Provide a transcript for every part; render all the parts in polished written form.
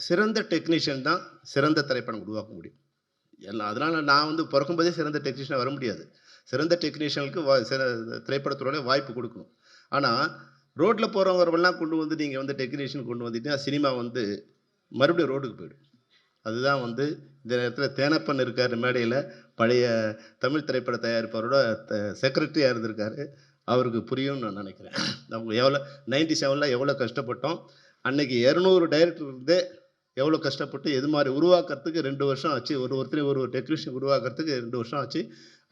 சிறந்த டெக்னீஷியன் தான் சிறந்த திரைப்படம் உருவாக்க முடியும். எல்லாம் அதனால நான் வந்து பொறக்கும்போதே சிறந்த டெக்னீஷியனா வர முடியாது. சிறந்த டெக்னீஷியனுக்கு திரைப்படத்துறையில வாய்ப்பு குடுக்கணும். ஆனா, ரோட்ல போறவங்கலாம் கொண்டு வந்து நீங்க வந்து டெக்னீஷியன் கொண்டு வந்துட்டீங்கன்னா, சினிமா வந்து மறுபடியும் ரோட்டுக்கு போயிடும். அதுதான் வந்து இந்த நேரத்தில தேனப்பன் இருக்காரு மேடையில. பழைய தமிழ் திரைப்பட தயாரிப்பாளரோட செக்ரட்டரியா இருந்திருக்காரு. அவருக்கு புரியும்னு நான் நெனைக்கிறேன். அவங்க எவ்வளோ 97ல எவ்வளோ கஷ்டப்பட்டோம். அன்னைக்கு 200 டைரக்டர் இருந்தே எவ்வளோ கஷ்டப்பட்டு எது மாரி உருவாக்குறதுக்கு 2 வருஷம் ஆச்சு. ஒருத்தரையும் ஒரு டெக்னீஷியன் உருவாக்குறதுக்கு 2 வருஷம் ஆச்சு.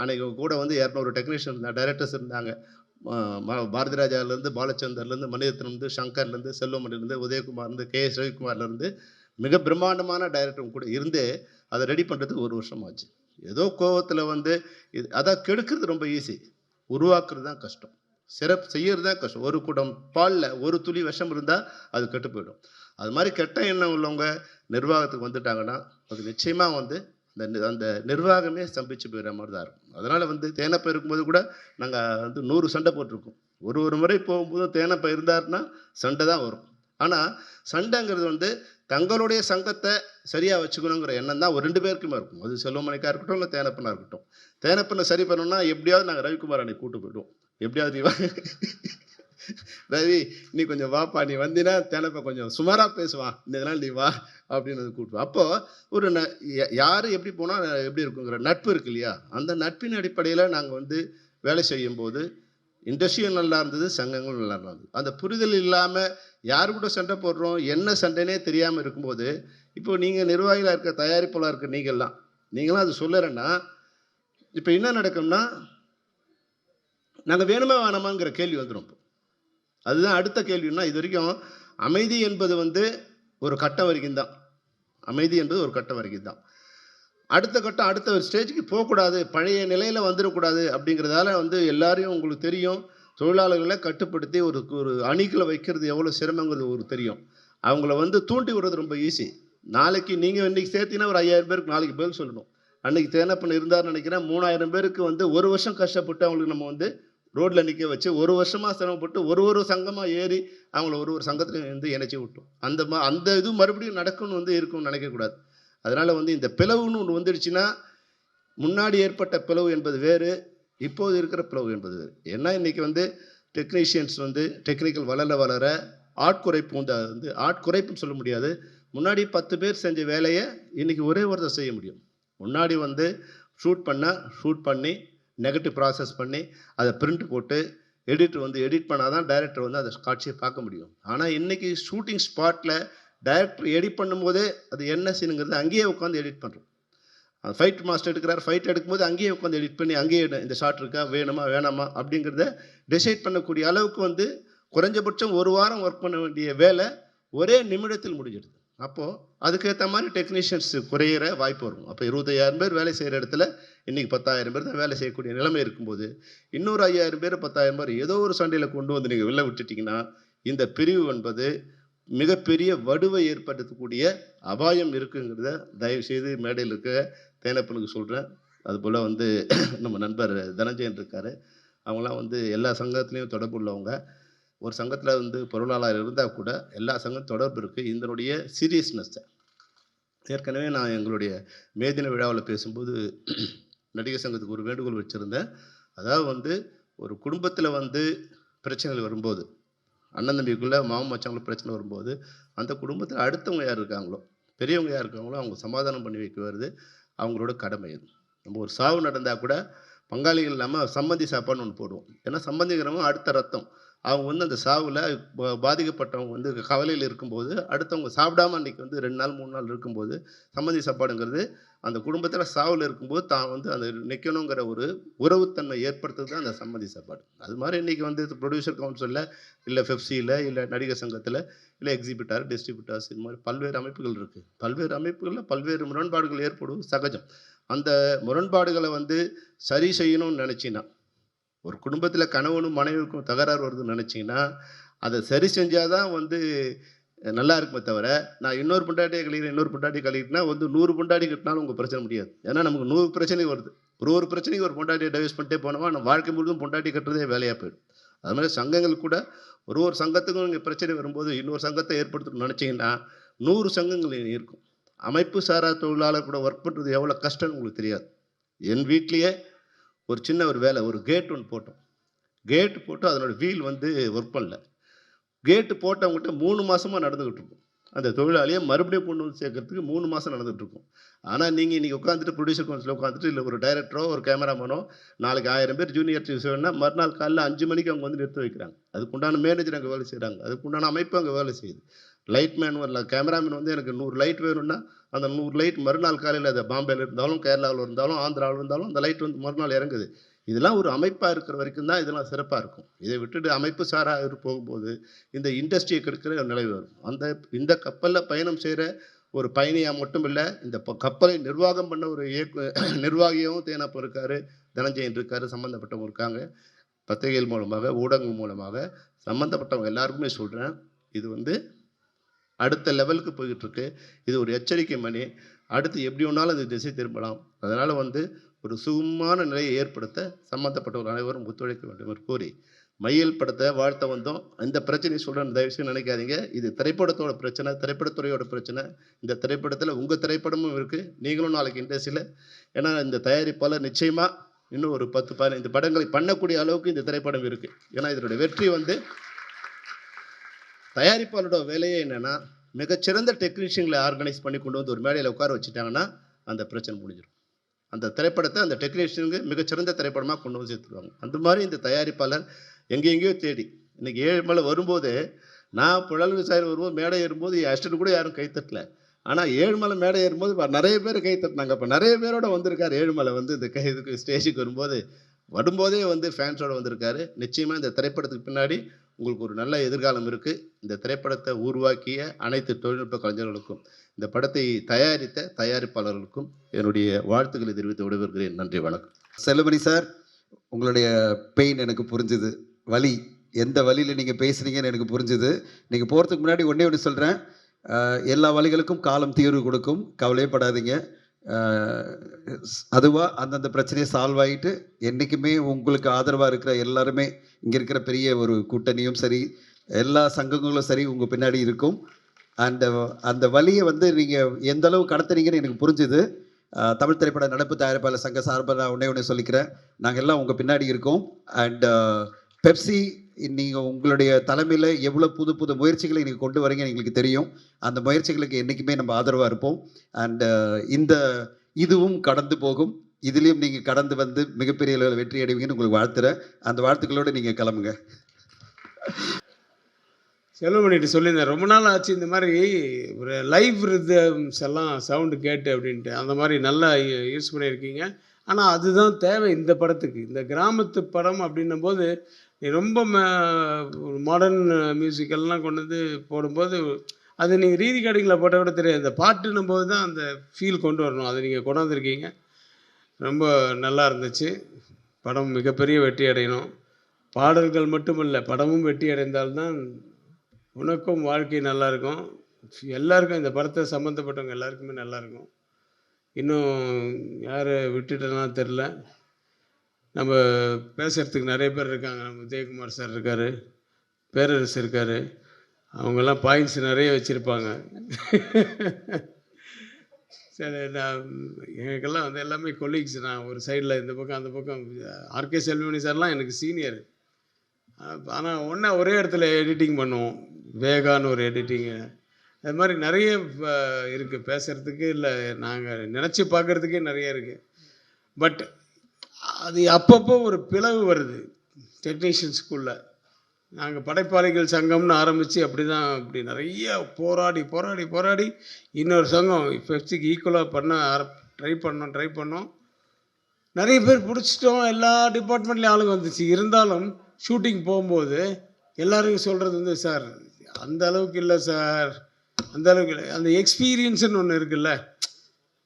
அன்னைக்கு கூட வந்து 200 டெக்னீஷியன் டைரக்டர்ஸ் இருந்தாங்க. பாரதி ராஜாலேருந்து, பாலச்சந்தர்லேருந்து, மணிரத்னம்லேருந்து, சங்கர்லேருந்து, செல்வமணிலேருந்து, உதயகுமார்லேருந்து, கே.எஸ். ரவிக்குமார்லேருந்து மிக பிரம்மாண்டமான டைரக்டர் கூட இருந்தே அதை ரெடி பண்ணுறதுக்கு 1 வருஷம் ஆச்சு. ஏதோ கோவத்தில் வந்து அதான் கெடுக்கிறது ரொம்ப ஈஸி. உருவாக்குறது தான் கஷ்டம். சிறப்பு செய்யறது தான் கஷ்டம். ஒரு குடம் பால்ல ஒரு துளி விஷம் இருந்தா அது கெட்டு போயிடும். அது மாதிரி கெட்ட எண்ணம் உள்ளவங்க நிர்வாகத்துக்கு வந்துட்டாங்கன்னா, அது நிச்சயமா வந்து அந்த நிர்வாகமே ஸ்தம்பிச்சு போயிடுற மாரி தான் இருக்கும். அதனால வந்து தேனப்ப இருக்கும்போது கூட நாங்க வந்து 100 சண்டை போட்டுருக்கோம். ஒரு முறை போகும்போதும் தேனப்ப இருந்தாருன்னா சண்டை தான் வரும். ஆனா, சண்டைங்கிறது வந்து தங்களுடைய சங்கத்த சரியா வச்சுக்கணுங்கிற எண்ணம் தான் ஒரு 2 பேருக்குமே இருக்கும். அது செல்வமணிக்கா இருக்கட்டும், இல்ல தேனப்பனா இருக்கட்டும். தேனப்பன சரி பண்ணணும்னா எப்படியாவது நாங்க ரவிக்குமார் அன்னைக்கு கூட்டு போயிடுவோம். எப்படியாவது நீ வா ரவி, நீ கொஞ்சம் வாப்பா, நீ வந்தீன்னா தேனப்ப கொஞ்சம் சுமாரா பேசுவான். இதனால நீ வா அப்படின்னு கூப்பிடுவோம். அப்போ ஒரு யாரு எப்படி போனா எப்படி இருக்குங்கிற நட்பு இருக்கு இல்லையா? அந்த நட்பின் அடிப்படையில நாங்க வந்து வேலை செய்யும்போது இண்டஸ்ட்ரியும் நல்லா இருந்தது, சங்கங்களும் நல்லா இருந்தது. அந்த புரிதல் இல்லாம யார் கூட சண்டை போடுறோம், என்ன சண்டைன்னே தெரியாம இருக்கும்போது, இப்போ நீங்க நிர்வாகிகளா இருக்க, தயாரிப்பாளரா இருக்க நீங்கலாம் அது சொல்லலைன்னா, இப்ப என்ன நடக்கும்னா, நாங்க வேணுமா வேணாமாங்கிற கேள்வி வந்துரும். அதுதான் அடுத்த கேள்வின்னா, இதுவரைக்கும் அமைதி என்பது வந்து ஒரு கட்டம் வரைக்கும் தான். அமைதி என்பது ஒரு கட்டம் வரைக்கும் தான். அடுத்த கட்டம் அடுத்த ஒரு ஸ்டேஜ்க்கு போகக்கூடாது, பழைய நிலையில வந்துடக்கூடாது அப்படிங்கிறதால வந்து எல்லாரையும் உங்களுக்கு தெரியும். தொழிலாளர்களை கட்டுப்படுத்தி ஒரு ஒரு அணிக்குள்ள வைக்கிறது எவ்வளோ சிரமங்கிறது உங்களுக்கு தெரியும். அவங்கள வந்து தூண்டி விடுறது ரொம்ப ஈஸி. நாளைக்கு நீங்க இன்னைக்கு சேர்த்தீங்கன்னா ஒரு 5000 பேருக்கு நாளைக்கு பதில் சொல்லணும். அன்னைக்கு தேனப்பன் இருந்தாருன்னு நினைக்கிறேன். 3000 பேருக்கு வந்து 1 வருஷம் கஷ்டப்பட்டு அவங்களுக்கு நம்ம வந்து ரோட்ல நிக்க வச்சு 1 வருஷமா சிரமப்பட்டு ஒரு சங்கமா ஏறி அவங்கள ஒரு சங்கத்துல வந்து இணைச்சு விட்டோம். அந்த இது மறுபடியும் நடக்கும்னு வந்து இருக்கும்னு நினைக்கக்கூடாது. அதனால வந்து இந்த பிளவுன்னு ஒன்று வந்துடுச்சுன்னா, முன்னாடி ஏற்பட்ட பிளவு என்பது வேறு, இப்போது இருக்கிற பிளவு என்பது வேறு. ஏன்னா இன்னைக்கு வந்து டெக்னீஷியன்ஸ் வந்து டெக்னிக்கல் வளர ஆட்குறைப்பு வந்து ஆட்குறைப்புன்னு சொல்ல முடியாது. முன்னாடி 10 பேர் செஞ்ச வேலைய இன்னைக்கு ஒரே ஒருத்தர் செய்ய முடியும். முன்னாடி வந்து ஷூட் பண்ணி நெகட்டிவ் ப்ராசஸ் பண்ணி அதை பிரிண்ட் போட்டு எடிட்டர் வந்து எடிட் பண்ணாதான் டைரக்டர் வந்து அந்த காட்சியை பார்க்க முடியும். ஆனால் இன்னைக்கு ஷூட்டிங் ஸ்பாட்டில் டைரக்டர் எடிட் பண்ணும்போதே அது என்ன சீனுங்கிறது அங்கேயே உட்காந்து எடிட் பண்ணுறோம். அந்த ஃபைட் மாஸ்டர் எடுக்கிறார், ஃபைட் எடுக்கும்போது அங்கேயே உட்காந்து எடிட் பண்ணி அங்கேயே இந்த ஷாட் இருக்கா, வேணுமா வேணாமா அப்படிங்கிறத டிசைட் பண்ணக்கூடிய அளவுக்கு வந்து குறைஞ்சபட்சம் 1 வாரம் ஒர்க் பண்ண வேண்டிய வேலை ஒரே நிமிடத்தில் முடிஞ்சிடுது. அப்போது அதுக்கேற்ற மாதிரி டெக்னீஷியன்ஸ் குறையிற வாய்ப்பு வரும். அப்போ 25,000 பேர் வேலை செய்கிற இடத்துல இன்றைக்கி 10,000 பேர் தான் வேலை செய்யக்கூடிய நிலைமை இருக்கும்போது, இன்னொரு 5,000 பேர் 10,000 பேர் ஏதோ ஒரு சண்டையில் கொண்டு வந்து நீங்கள் வெளில விட்டுட்டிங்கன்னா, இந்த பிரிவு என்பது மிகப்பெரிய வடுவை ஏற்படுத்தக்கூடிய அபாயம் இருக்குங்கிறத தயவுசெய்து மேடையில் இருக்க தேனப்பனுக்கு சொல்கிறேன். அதுபோல் வந்து நம்ம நண்பர் தனஞ்சயன் இருக்கார். அவங்களாம் வந்து எல்லா சங்கத்துலேயும் தொடர்பு உள்ளவங்க. ஒரு சங்கத்தில் வந்து பொருளாளர் இருந்தால் கூட எல்லா சங்கம் தொடர்பு இருக்குது. இதனுடைய சீரியஸ்னஸ்ஸை ஏற்கனவே நான் எங்களுடைய மேதின விழாவில் பேசும்போது நடிகர் சங்கத்துக்கு ஒரு வேண்டுகோள் வச்சுருந்தேன். அதாவது வந்து ஒரு குடும்பத்தில் வந்து பிரச்சனைகள் வரும்போது, அண்ணன் தம்பிக்குள்ளே மாமன் மச்சாங்களுக்கு பிரச்சனை வரும்போது, அந்த குடும்பத்தில் அடுத்தவங்க யார் இருக்காங்களோ, பெரியவங்க யார் இருக்காங்களோ அவங்க சமாதானம் பண்ணி வைக்கிறது அவங்களோட கடமை. அது நம்ம ஒரு சாவு நடந்தால் கூட பங்காளிகள் இல்லாமல் சம்மந்தி சாப்பாடுன்னு ஒன்று போடுவோம். ஏன்னா சம்மந்திங்கிறவங்க அடுத்த ரத்தம். அவங்க வந்து அந்த சாவில் பாதிக்கப்பட்டவங்க வந்து கவலையில் இருக்கும்போது அடுத்தவங்க சாப்பிடாம அன்றைக்கி வந்து 2 நாள் 3 நாள் இருக்கும்போது சம்மந்தி சாப்பாடுங்கிறது அந்த குடும்பத்தில் சாவில் இருக்கும்போது தான் வந்து அந்த நிற்கணுங்கிற ஒரு உறவுத்தன்மை ஏற்படுத்துறது தான் அந்த சம்மந்தி சாப்பாடு. அது மாதிரி இன்றைக்கி வந்து ப்ரொடியூசர் கவுன்சிலில் இல்லை பெப்சியில் இல்லை நடிகர் சங்கத்தில் இல்லை எக்ஸிபிட்டார் டிஸ்ட்ரிபியூட்டர்ஸ் இது மாதிரி பல்வேறு அமைப்புகள் இருக்குது. பல்வேறு அமைப்புகளில் பல்வேறு முரண்பாடுகள் ஏற்படுவது சகஜம். அந்த முரண்பாடுகளை வந்து சரி செய்யணும்னு நினச்சின்னா, ஒரு குடும்பத்தில் கணவனும் மனைவிக்கும் தகராறு வருதுன்னு நினச்சிங்கன்னா, அதை சரி செஞ்சால் தான் வந்து நல்லா இருக்குமே தவிர, நான் இன்னொரு பொண்டாட்டியை கழிக்கிறேன் இன்னொரு பொண்டாட்டியை கழிக்கிட்டேன்னா வந்து 100 பொண்டாட்டி கட்டினாலும் உங்கள் பிரச்சனை முடியாது. ஏன்னா நமக்கு 100 பிரச்சனை வருது. ஒரு பிரச்சனைக்கு ஒரு பொண்டாட்டியை டைவர்ஸ் பண்ணிட்டே போனோமா நம்ம வாழ்க்கை முழுவதும் பொண்டாட்டி கட்டுறதே வேலையாக போயிடும். அது மாதிரி சங்கங்கள் கூட ஒரு சங்கத்துக்கும் இங்கே பிரச்சனை வரும்போது இன்னொரு சங்கத்தை ஏற்படுத்தணும்னு நினச்சிங்கன்னா 100 சங்கங்கள் இருக்கும். அமைப்பு சாரா தொழிலாளர் கூட ஒர்க் பண்ணுறது எவ்வளோ கஷ்டம்னு உங்களுக்கு தெரியாது. என் வீட்லேயே ஒரு சின்ன ஒரு வேலை, ஒரு கேட் ஒன்று போட்டோம். கேட் போட்டு அதனோட வீல் வந்து ஒர்க் பண்ணல. கேட்டு போட்டவங்ககிட்ட 3 மாசமா நடந்துகிட்டு இருக்கும். அந்த தொழிலாளிய மறுபடியும் கொண்டு வந்து சேர்க்கறதுக்கு 3 மாசம் நடந்துட்டு இருக்கும். ஆனா, நீங்க இன்னைக்கு உட்கார்ந்துட்டு புரொடியூசர் கவுன்சில்ல உட்கார்ந்துட்டு, இல்ல ஒரு டைரக்டரோ, ஒரு கேமராமேனோ நாளைக்கு 1000 பேர் ஜூனியர் ஆர்டிஸ்ட் வேணும்னா, மறுநாள் காலைல 5 மணிக்கு அவங்க வந்து நிறுத்த வைக்கிறாங்க. அதுக்குண்டான மேனேஜர் அங்க வேலை செய்றாங்க. அதுக்குண்டான அமைப்பு அங்க வேலை செய்யுது. லைட்மேன் வரல, கேமராமேன் வந்து எனக்கு 100 லைட் வேணும்னா, அந்த 100 லைட் மறுநாள் காலையில அது பாம்பேல இருந்தாலும், கேரளாவுல இருந்தாலும், ஆந்திராவுல இருந்தாலும் அந்த லைட் வந்து மறுநாள் இறங்குது. இதெல்லாம் ஒரு அமைப்பா இருக்கிற வரைக்கும் தான் இதெல்லாம் சிறப்பா இருக்கும். இதை விட்டுட்டு அமைப்பு சாரா போகும்போது, இந்த இண்டஸ்ட்ரிய கெடுக்கிற நிலை வரும். இந்த கப்பல்ல பயணம் செய்ற ஒரு பயணியா மட்டும் இல்ல, இந்த கப்பலை நிர்வாகம் பண்ண ஒரு நிர்வாகியாவும் தேனப்ப இருக்காரு, தனஞ்சயன் இருக்காரு, சம்பந்தப்பட்டவங்க இருக்காங்க. பத்திரிகைகள் மூலமாக, ஊடகங்கள் மூலமாக சம்பந்தப்பட்டவங்க எல்லாருக்குமே சொல்றேன். இது வந்து அடுத்த லெவலுக்கு போய்கிட்டு இருக்கு. இது ஒரு எச்சரிக்கை மணி. அடுத்து எப்படி வேணாலும் அது திசை திரும்பலாம். அதனால வந்து ஒரு சுகமான நிலையை ஏற்படுத்த சம்பந்தப்பட்டவர்கள் அனைவரும் ஒத்துழைக்க வேண்டும் என்று கூறி, மையல் படத்தை வாழ்த்த வந்தோம். இந்த பிரச்சனையை சொல்றேன்னு தயவு செய்து நினைக்காதீங்க. இது திரைப்படத்தோட பிரச்சனை, திரைப்படத்துறையோட பிரச்சனை. இந்த திரைப்படத்துல உங்க திரைப்படமும் இருக்கு. நீங்களும் நாளைக்கு இண்டஸ்ட்ரியில ஏன்னா இந்த தயாரிப்பாளர் நிச்சயமா இன்னும் ஒரு 10, 15 படங்களை பண்ணக்கூடிய அளவுக்கு இந்த திரைப்படம் இருக்கு. ஏன்னா இதனுடைய வெற்றி வந்து தயாரிப்பாளரோட வேலையே என்னன்னா, மிகச்சிறந்த டெக்னீஷியன்களை ஆர்கனைஸ் பண்ணி கொண்டு வந்து ஒரு மேடையில உட்கார வச்சுட்டாங்கன்னா, அந்த பிரச்சனை முடிஞ்சிடும். அந்த திரைப்படத்தை அந்த டெக்னீஷியனுக்கு மிகச்சிறந்த திரைப்படமா கொண்டு வந்து சேர்த்துருவாங்க. அந்த மாதிரி இந்த தயாரிப்பாளர் எங்கெங்கேயோ தேடி, இன்னைக்கு ஏழுமலை வரும்போது, நான் புழல் விவசாயி வரும்போது மேடை ஏறும்போது என் அசிஸ்டன்ட் கூட யாரும் கை தட்டல. ஆனா ஏழுமலை மேடை ஏறும்போது நெறைய பேர் கை தட்டினாங்க. அப்ப நெறைய பேரோட வந்திருக்காரு ஏழுமலை வந்து இந்த இதுக்கு ஸ்டேஜுக்கு வரும்போதே வந்து ஃபேன்ஸோட வந்திருக்காரு. நிச்சயமா இந்த திரைப்படத்துக்கு பின்னாடி உங்களுக்கு ஒரு நல்ல எதிர்காலம் இருக்கு. இந்த திரைப்படத்தை உருவாக்கிய அனைத்து தொழில்நுட்ப கலைஞர்களுக்கும், இந்த படத்தை தயாரித்த தயாரிப்பாளர்களுக்கும் என்னுடைய வாழ்த்துக்களை தெரிவித்து விடைபெறுகிறேன். நன்றி, வணக்கம். செல்லுமணி சார், உங்களுடைய பெயின் எனக்கு புரிஞ்சுது. வலி, எந்த வலியில் நீங்கள் பேசுனீங்கன்னு எனக்கு புரிஞ்சுது. நீங்கள் போகிறதுக்கு முன்னாடி ஒன்றே ஒன்று சொல்கிறேன். எல்லா வலிகளுக்கும் காலம் தீர்வு கொடுக்கும், கவலையே படாதீங்க. அதுவாக அந்தந்த பிரச்சனையை சால்வ் ஆகிட்டு என்றைக்குமே உங்களுக்கு ஆதரவாக இருக்கிற எல்லாருமே, இங்கே இருக்கிற பெரிய ஒரு கூட்டணியும் சரி, எல்லா சங்கங்களும் சரி உங்கள் பின்னாடி இருக்கும். அந்த வலியை வந்து நீங்கள் எந்த அளவு கடத்துறீங்கன்னு எனக்கு புரிஞ்சுது. தமிழ் திரைப்பட நடப்பு தயாரிப்பாளர் சங்க சார்பாக நான் ஒன்றே சொல்லிக்கிறேன். நாங்கள் எல்லாம் உங்கள் பின்னாடி இருக்கோம். அண்ட் பெப்சி நீங்கள் உங்களுடைய தலைமையில் எவ்வளோ புது புது முயற்சிகளை நீங்கள் கொண்டு வரீங்கன்னு எங்களுக்கு தெரியும். அந்த முயற்சிகளுக்கு என்றைக்குமே நம்ம ஆதரவாக இருப்போம். அண்ட் இதுவும் கடந்து போகும். இதுலேயும் நீங்கள் கடந்து வந்து மிகப்பெரிய அளவில் வெற்றி அடைவீங்கன்னு உங்களுக்கு வாழ்த்துறேன். அந்த வாழ்த்துக்களோடு நீங்கள் கிளம்புங்க. செல்வமணிகிட்ட சொல்லியிருந்தேன், ரொம்ப நாள் ஆச்சு இந்த மாதிரி ஒரு லைவ் ரிதம்ஸ் எல்லாம் சவுண்டு கேட்டு அப்படின்ட்டு. அந்த மாதிரி நல்லா யூஸ் பண்ணியிருக்கீங்க. ஆனால் அதுதான் தேவை இந்த படத்துக்கு. இந்த கிராமத்து படம் அப்படின்னும் போது ரொம்ப மாடர்ன் மியூசிக்கெல்லாம் கொண்டு வந்து போடும்போது அது நீங்கள் ரீரிகார்டிங்கில் போட்டால் கூட தெரியாது. இந்த பாட்டுன்னும் போது தான் அந்த ஃபீல் கொண்டு வரணும். அதை நீங்கள் கொண்டாந்துருக்கீங்க. ரொம்ப நல்லா இருந்துச்சு. படம் மிகப்பெரிய வெற்றி அடையணும். பாடல்கள் மட்டும் இல்லை, படமும் வெற்றி அடைந்தால்தான் உனக்கும் வாழ்க்கை நல்லாயிருக்கும். எல்லாருக்கும் இந்த படத்தை சம்மந்தப்பட்டவங்க எல்லாருக்குமே நல்லாயிருக்கும். இன்னும் யாரை விட்டுட்டேன்னா தெரில. நம்ம பேசுகிறதுக்கு நிறைய பேர் இருக்காங்க. நம்ம உதயகுமார் சார் இருக்கார், பேரரசு இருக்கார். அவங்கெல்லாம் பாயிண்ட்ஸ் நிறைய வச்சுருப்பாங்க. சரி, நான் எனக்கெல்லாம் வந்து எல்லாமே கொலீக்ஸ். நான் ஒரு சைடில் இந்த பக்கம் அந்த பக்கம். ஆர்கே செல்வமணி சார்லாம் எனக்கு சீனியர். ஆனால் ஒரே இடத்துல எடிட்டிங் பண்ணுவோம். வேகான்னு ஒரு எடிட்டிங்கு. அது மாதிரி நிறைய இருக்குது பேசுகிறதுக்கு. இல்லை, நாங்கள் நினச்சி பார்க்குறதுக்கே நிறைய இருக்குது. பட் அது அப்பப்போ ஒரு பிளவு வருது டெக்னீஷியன்ஸ்குள்ளே. நாங்கள் படைப்பாளிகள் சங்கம்னு ஆரம்பித்து அப்படி நிறைய போராடி இன்னொரு சங்கம் பெப்சிக்கு ஈக்குவலாக ட்ரை பண்ணோம். நிறைய பேர் பிடிச்சிட்டோம். எல்லா டிபார்ட்மெண்ட்லேயும் ஆளுங்க வந்துச்சு. இருந்தாலும் ஷூட்டிங் போகும்போது எல்லாருக்கும் சொல்கிறது வந்து, சார் அந்த அளவுக்கு இல்லை சார், அந்த அளவுக்கு இல்லை. அந்த எக்ஸ்பீரியன்ஸுன்னு ஒன்று இருக்குல்ல,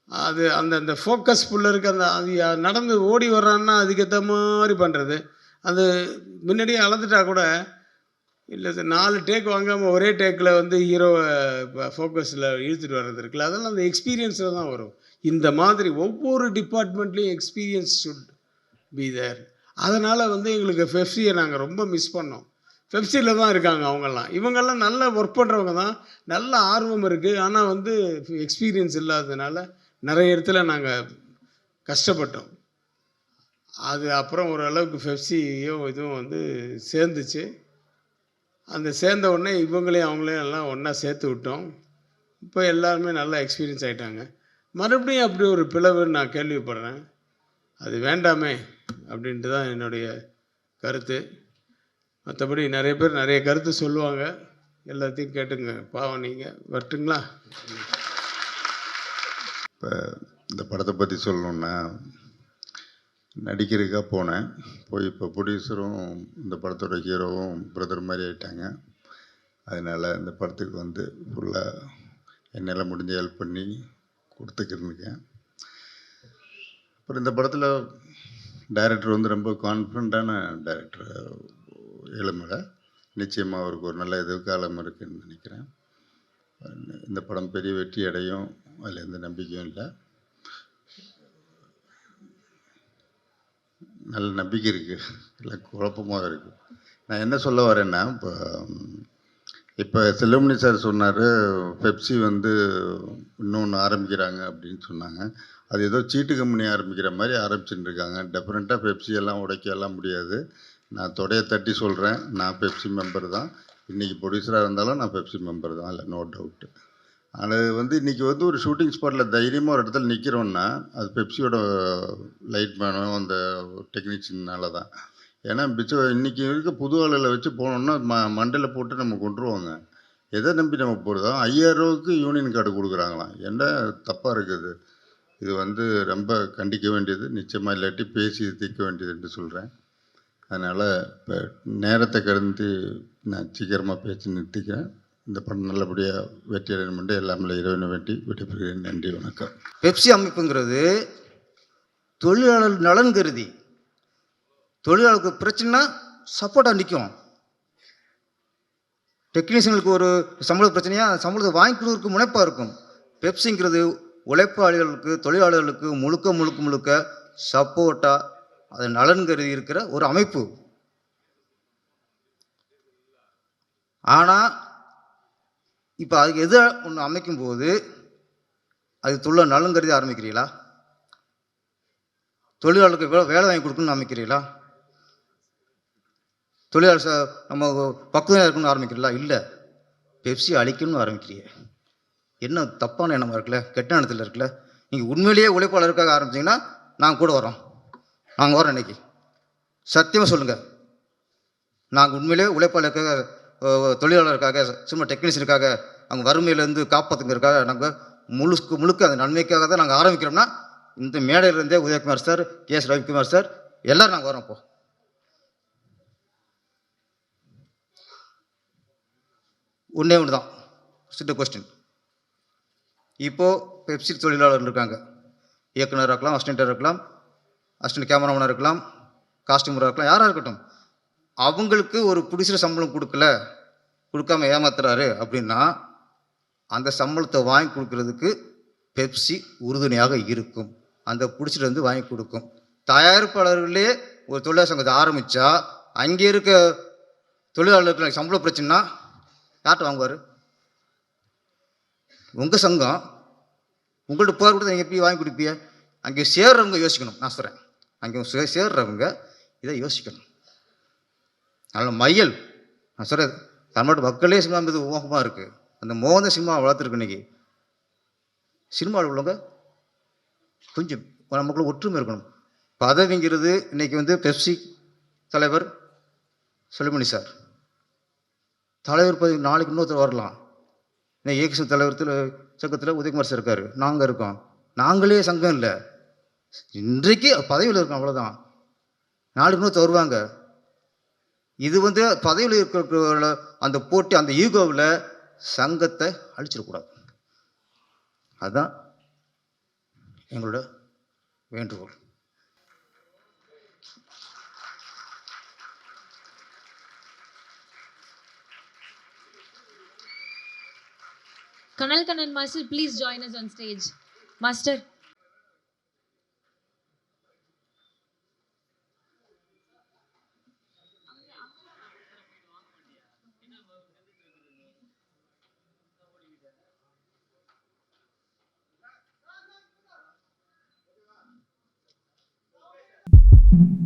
அது அந்த ஃபோக்கஸ் ஃபுல்லாக இருக்குது. அது நடந்து ஓடி வர்றான்னா அதுக்கேற்ற மாதிரி பண்ணுறது. அது முன்னாடியே அளந்துட்டா கூட இல்லை சார், 4 டேக் வாங்காமல் ஒரே டேக்கில் வந்து ஹீரோவை ஃபோக்கஸில் இழுத்துட்டு வர்றது இருக்குல்ல, அதெல்லாம் அந்த எக்ஸ்பீரியன்ஸில் தான் வரும். இந்த மாதிரி ஒவ்வொரு டிபார்ட்மெண்ட்லேயும் எக்ஸ்பீரியன்ஸ் ஷுட் பி தேர். அதனால் வந்து எங்களுக்கு பெப்சியை நாங்கள் ரொம்ப மிஸ் பண்ணோம். பெப்சியில் தான் இருக்காங்க அவங்கெல்லாம். இவங்கெல்லாம் நல்லா ஒர்க் பண்ணுறவங்க தான், நல்ல ஆர்வம் இருக்குது. ஆனால் வந்து எக்ஸ்பீரியன்ஸ் இல்லாததுனால நிறைய இடத்துல நாங்கள் கஷ்டப்பட்டோம். அது அப்புறம் ஓரளவுக்கு பெப்சியும் இதுவும் வந்து சேர்ந்துச்சு. அந்த சேர்ந்த உடனே இவங்களையும் அவங்களையும் எல்லாம் ஒன்றா சேர்த்து விட்டோம். இப்போ எல்லாருமே நல்லா எக்ஸ்பீரியன்ஸ் ஆகிட்டாங்க. மறுபடியும் அப்படி ஒரு பிளவுன்னு நான் கேள்விப்படுறேன். அது வேண்டாமே அப்படின்ட்டு தான் என்னுடைய கருத்து. மற்றபடி நிறைய பேர் நிறைய கருத்து சொல்லுவாங்க. எல்லாத்தையும் கேட்டுங்க. பாவம் நீங்கள் வரட்டுங்களா? இப்போ இந்த படத்தை பற்றி சொல்லணுன்னா, நடிக்கிறதுக்காக போனேன். போய் இப்போ ப்ரொடியூசரும் இந்த படத்தோட ஹீரோவும் பிரதர் மாதிரி ஆயிட்டாங்க. அதனால் இந்த படத்துக்கு வந்து ஃபுல்லாக என்னால் முடிஞ்ச ஹெல்ப் பண்ணி கொடுத்துக்கிருந்துக்கேன். அப்புறம் இந்த படத்தில் டைரக்டர் வந்து ரொம்ப கான்ஃபிடண்ட்டான டைரக்டர். எலுமில் நிச்சயமாக அவருக்கு ஒரு நல்ல எதிர்காலம் இருக்குதுன்னு நினைக்கிறேன். இந்த படம் பெரிய வெற்றி அடையும், அதில் எந்த நம்பிக்கையும் இல்லை. நல்ல நம்பிக்கை இருக்குது, இல்லை குழப்பமாக இருக்குது. நான் என்ன சொல்ல வரேன்னா, இப்போ செல்வமணி சார் சொன்னார், பெப்சி வந்து இன்னொன்று ஆரம்பிக்கிறாங்க அப்படின்னு சொன்னாங்க. அது ஏதோ சீட்டு கம்பெனி ஆரம்பிக்கிற மாதிரி ஆரம்பிச்சுட்டு இருக்காங்க. டெஃபரெண்ட்டாக பெப்சி எல்லாம் உடைக்கலாம் முடியாது. நான் தொடையை தட்டி சொல்கிறேன், நான் பெப்சி மெம்பர் தான். இன்றைக்கி ப்ரொடியூசராக இருந்தாலும் நான் பெப்சி மெம்பர் தான், இல்லை நோ டவுட்டு. அது வந்து இன்றைக்கி வந்து ஒரு ஷூட்டிங் ஸ்பாட்டில் தைரியமாக ஒரு இடத்துல நிற்கிறோன்னா அது பெப்சியோட லைட் மேனும் அந்த டெக்னீஷியனால தான். ஏன்னா இன்றைக்கி இருக்க புது ஆளுகளை வச்சு போனோம்னா மண்டையில் போட்டு நம்ம கொண்டுருவாங்க. எதை நம்பி நம்ம போகிறதோ 5000 ரூபாய்க்கு யூனியன் கார்டு கொடுக்குறாங்களாம். என்ன தப்பாக இருக்குது இது? வந்து ரொம்ப கண்டிக்க வேண்டியது, நிச்சயமாக இல்லாட்டி பேசி தீர்க்க வேண்டியது என்று சொல்கிறேன். அதனால் இப்போ நேரத்தை கடந்து நான் சீக்கிரமாக பேச்சு நிறுத்திக்கிறேன். இந்த படம் நல்லபடியாக வெற்றி அடையணும் எல்லாமே இறைவனை வேண்டி விடைபெறுகிறேன். நன்றி, வணக்கம். பெப்சி அமைப்புங்கிறது தொழிலாளர் நலன் கருதி, தொழிலாளருக்கு பிரச்சனைனா சப்போர்ட்டாக நிற்கும். டெக்னீஷியனுக்கு ஒரு சம்பள பிரச்சனையாக சம்பளத்தை வாங்கி கொடுக்க முனைப்பாக இருக்கும். பெப்சிங்கிறது உழைப்பாளிகளுக்கு, தொழிலாளர்களுக்கு முழுக்க முழுக்க முழுக்க சப்போர்ட்டாக அது நலன் கருதி இருக்கிற ஒரு அமைப்பு. ஆனால் இப்போ அதுக்கு எது ஒன்று அமைக்கும்போது அது தொழில் நலன் கருதி ஆரம்பிக்கிறீங்களா? தொழிலாளருக்கு வேலை வாங்கி கொடுக்கணும்னு ஆரம்பிக்கிறீங்களா? தொழிலாளர் நம்ம பக்குவம் இருக்கணும்னு ஆரம்பிக்கிறீங்களா? இல்லை, பெப்சி அழிக்கணும்னு ஆரம்பிக்கிறீங்க. என்ன தப்பான எண்ணமாக இருக்குல்ல, கெட்ட எண்ணத்தில் இருக்குல்ல. நீங்கள் உண்மையிலேயே உழைப்பாளருக்காக ஆரம்பிச்சிங்கன்னா நாங்கள் கூட வரோம். நாங்கள் வரோம். இன்னைக்கு சத்தியமாக சொல்லுங்கள், நாங்கள் உண்மையிலே உழைப்பாளருக்காக, தொழிலாளருக்காக, சும்மா டெக்னீஷியனுக்காக, அவங்க வறுமையிலேருந்து காப்பாற்றுங்கிறதுக்காக நாங்கள் முழுக்க அந்த நன்மைக்காக தான் நாங்கள் ஆரம்பிக்கிறோம்னா இந்த மேடையிலேருந்தே Udhayakumar sir, K S Ravikumar sir எல்லோரும் நாங்கள் வரோம். இப்போ ஒன்றே ஒன்று தான் சிட்ட கொஸ்டின். இப்போது பெப்சி தொழிலாளர்கள் இருக்காங்க. இயக்குனராக இருக்கலாம், அசிஸ்டண்ட்டாக இருக்கலாம், அசிஸ்டன்ட் கேமராமேனாக இருக்கலாம், காஸ்டியூமராக இருக்கலாம், யாராக இருக்கட்டும். அவங்களுக்கு ஒரு பிடிச்சிற சம்பளம் கொடுக்காம ஏமாத்துறாரு அப்படின்னா அந்த சம்பளத்தை வாங்கி கொடுக்கறதுக்கு பெப்சி உறுதுணையாக இருக்கும். அந்த பிடிச்சிட்டு வந்து வாங்கி கொடுக்கும். தயாரிப்பாளர்களே ஒரு தொழிலாளர் சங்கத்தை ஆரம்பித்தா அங்கே இருக்க தொழிலாளர்களுக்கு சம்பள பிரச்சனைனா யார்கிட்ட வாங்குவார்? உங்கள் சங்கம். உங்கள்கிட்ட போகிற கூட நீங்கள் எப்படி வாங்கி கொடுப்பீங்க? அங்கே சேர்றவங்க யோசிக்கணும். நான் சொல்கிறேன், அங்கே சேர்றவங்க இதை யோசிக்கணும். அதனால் மையல் நான் சொல்கிறேன், தமிழ்நாட்டு மக்களே சினிமா மீது மோகமாக இருக்குது. அந்த மோகன சினிமா வளர்த்துருக்கு. இன்றைக்கி சினிமாவில் உள்ளவங்க கொஞ்சம் நமக்குள்ள ஒற்றுமை இருக்கணும். பதவிங்கிறது இன்றைக்கி வந்து பெப்சி தலைவர் செல்வமணி சார் தலைவர் பதவி, நாளைக்கு இன்னொருத்தர் வரலாம். இன்னைக்கு இயக்க தலைவர் சங்கத்தில் உதயகுமார் சார் இருக்கார், நாங்கள் இருக்கோம். நாங்களே சங்கம் இல்லை, இன்றைக்கு பதவியில் இருக்கோம், அவ்வளோதான். நாளைக்கு இன்னொருத்தர் வருவாங்க. இது வந்து பதவியில் இருக்கிற அந்த போட்டி, அந்த ஈகோவில் சங்கத்தை அழிச்சிடக்கூடாது. அதுதான் எங்களோட வேண்டுகோள். Kanal Kannan Master, please join us on stage. Master. Thank you.